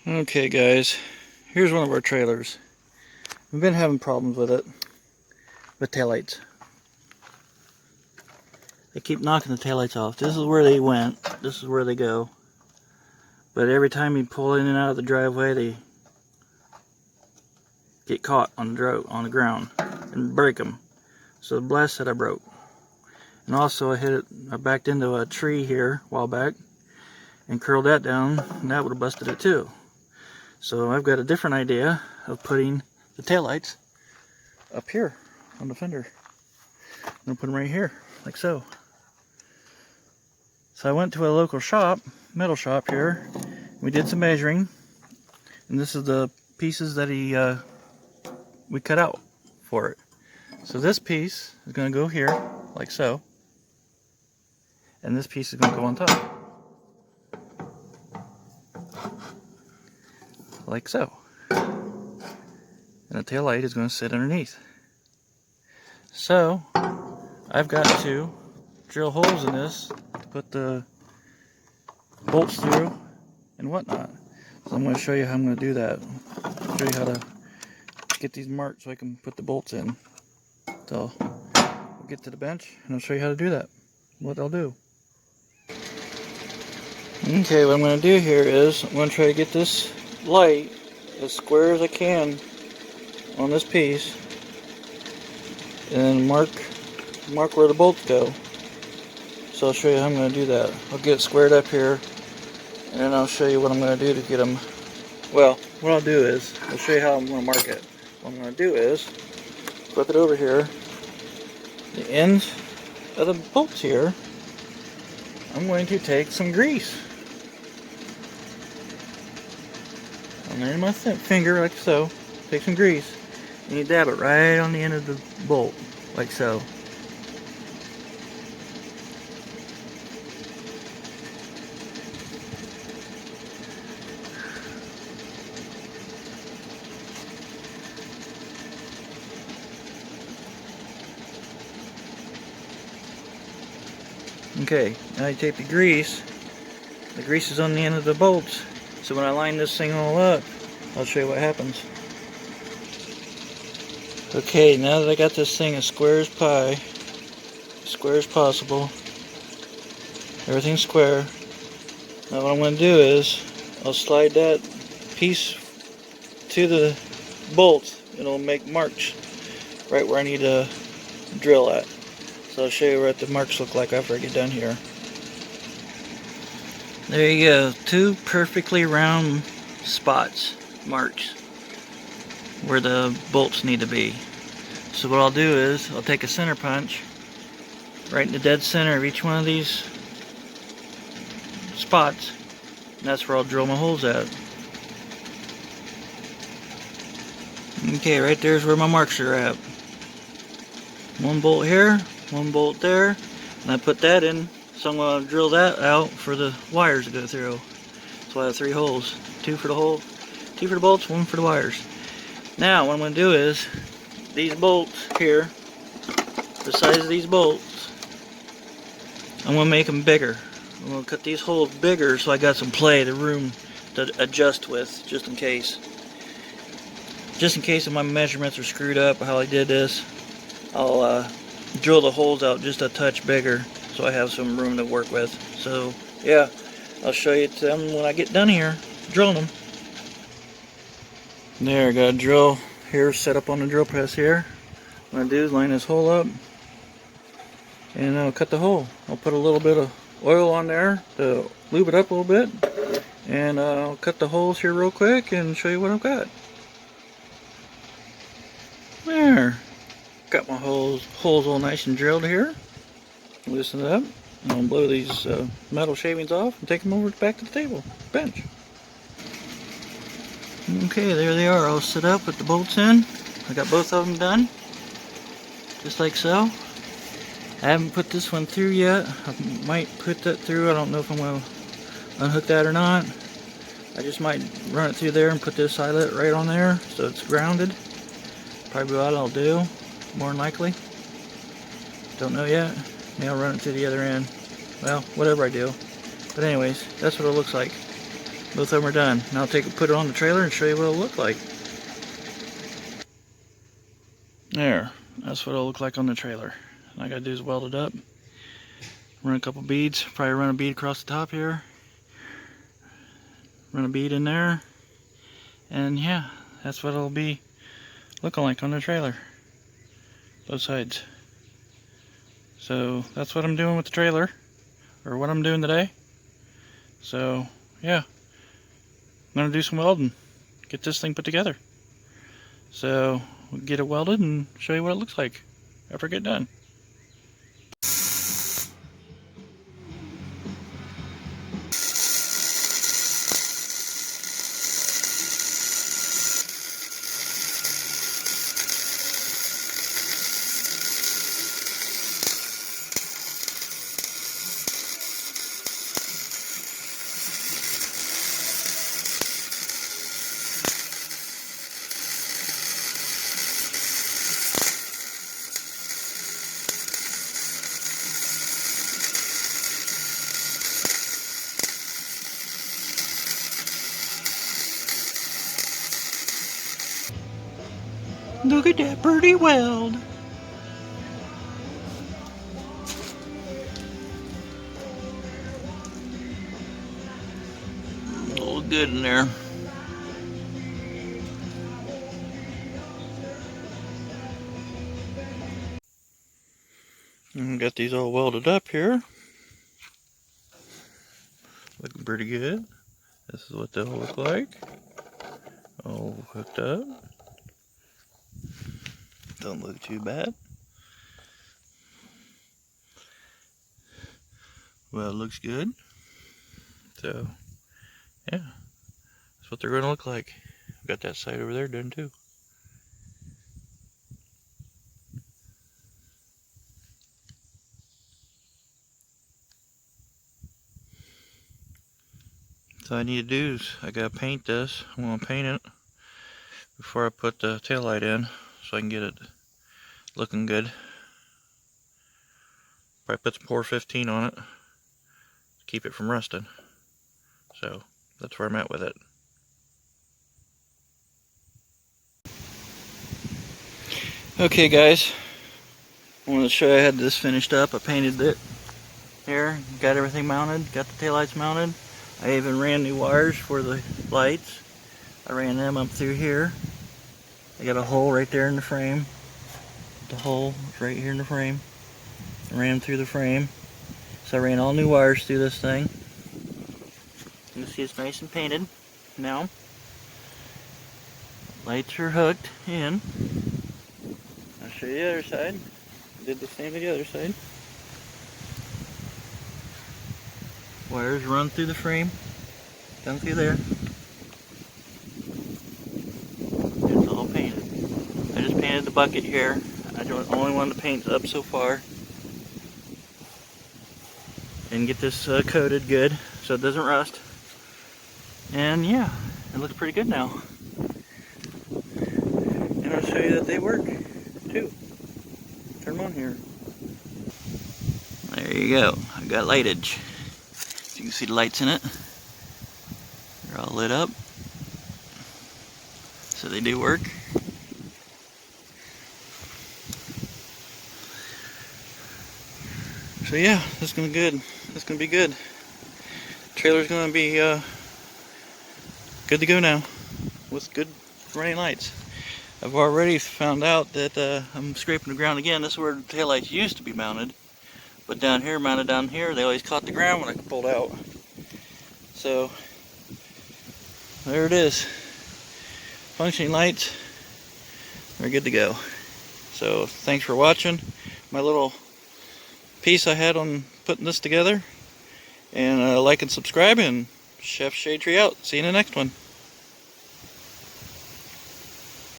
Okay guys, here's one of our trailers. We've been having problems with it, with taillights. They keep knocking the taillights off. This is where they went, this is where they go. But every time you pull in and out of the driveway, they get caught on the ground and break them. So the blast that I broke. And also I backed into a tree here a while back and curled that down, and that would have busted it too. So I've got a different idea of putting the taillights up here on the fender. I'm going to put them right here, like so. So I went to a local shop, metal shop here. We did some measuring, and this is the pieces that we cut out for it. So this piece is going to go here, like so, and this piece is going to go on top, like so. And the tail light is going to sit underneath. So I've got to drill holes in this to put the bolts through and whatnot. So I'm going to show you how I'm going to do that. Show you how to get these marked so I can put the bolts in. So we'll get to the bench and I'll show you how to do that. What I'll do. Okay, what I'm going to do here is I'm going to try to get this light as square as I can on this piece and mark where the bolts go. So I'll show you how I'm going to do that. I'll get it squared up here, and then I'll show you what I'm going to do to get them. Well, what I'll do is I'll show you how I'm going to mark it. What I'm going to do is flip it over here. The ends of the bolts here, I'm going to take some grease. I'm in my finger like so. Take some grease and you dab it right on the end of the bolt, like so. Okay, now you take the grease. The grease is on the end of the bolts. So when I line this thing all up, I'll show you what happens. Okay, now that I got this thing as square as pie, as square as possible, everything's square. Now what I'm going to do is, I'll slide that piece to the bolt, and it'll make marks right where I need to drill at. So I'll show you what the marks look like after I get done here. There you go, 2 perfectly round spots, marks, where the bolts need to be. So what I'll do is, I'll take a center punch, right in the dead center of each one of these spots, and that's where I'll drill my holes at. Okay, right there's where my marks are at. 1 bolt here, 1 bolt there, and I put that in, so I'm going to drill that out for the wires to go through. So I have 3 holes, 2 for the hole, 2 for the bolts, 1 for the wires. Now what I'm going to do is, these bolts here, the size of these bolts, I'm going to make them bigger. I'm going to cut these holes bigger so I got some play, the room to adjust with, just in case. Just in case if my measurements are screwed up how I did this, I'll drill the holes out just a touch bigger so I have some room to work with. So yeah, I'll show you them when I get done here drilling them. There, I got a drill here set up on the drill press here. What I do is line this hole up and I'll cut the hole. I'll put a little bit of oil on there to lube it up a little bit, and I'll cut the holes here real quick and show you what I've got. There, got my holes all nice and drilled here. Loosen it up. I'm going to blow these metal shavings off and take them over back to the table, bench. Okay, there they are all set up with the bolts in. I got both of them done, just like so. I haven't put this one through yet. I might put that through. I don't know if I'm going to unhook that or not. I just might run it through there and put this eyelet right on there so it's grounded. Probably what I'll do, more than likely. Don't know yet. Maybe I'll run it to the other end. Well, whatever I do. But anyways, that's what it looks like. Both of them are done. Now I'll put it on the trailer and show you what it'll look like. There, that's what it'll look like on the trailer. All I gotta do is weld it up, run a couple beads, probably run a bead across the top here, run a bead in there, and yeah, that's what it'll be looking like on the trailer, both sides. So that's what I'm doing with the trailer, or what I'm doing today. So yeah, I'm gonna do some welding, get this thing put together. So we'll get it welded and show you what it looks like after I get done. Look at that pretty weld. All good in there. And got these all welded up here. Looking pretty good. This is what they'll look like. All hooked up. Don't look too bad. Well, it looks good. So, yeah. That's what they're going to look like. Got that side over there done too. So I need to do is I gotta paint this. I'm gonna paint it before I put the taillight in so I can get it looking good. Probably put some 415 on it to keep it from rusting. So that's where I'm at with it. Okay guys, I wanted to show you I had this finished up. I painted it here, got everything mounted, got the taillights mounted. I even ran new wires for the lights. I ran them up through here. I got a hole right there in the frame. The hole is right here in the frame. I ran through the frame. So I ran all new wires through this thing. You can see it's nice and painted now. Lights are hooked in. I'll show you the other side. Did the same to the other side. Wires run through the frame, down through there. It's all painted. I just painted the bucket here. I don't only want to paint up so far and get this coated good so it doesn't rust. And yeah, it looks pretty good now. And I'll show you that they work too. Turn them on here. There you go. I got lightage. You can see the lights in it. They're all lit up. So they do work. So yeah, that's gonna be good. That's gonna be good. Trailer's gonna be good to go now with good running lights. I've already found out that I'm scraping the ground again. This is where the taillights used to be mounted. But down here, mounted down here, they always caught the ground when I pulled out. So, there it is. Functioning lights. They're good to go. So, thanks for watching my little piece I had on putting this together. And like and subscribe, and Chef Shade Tree out. See you in the next one.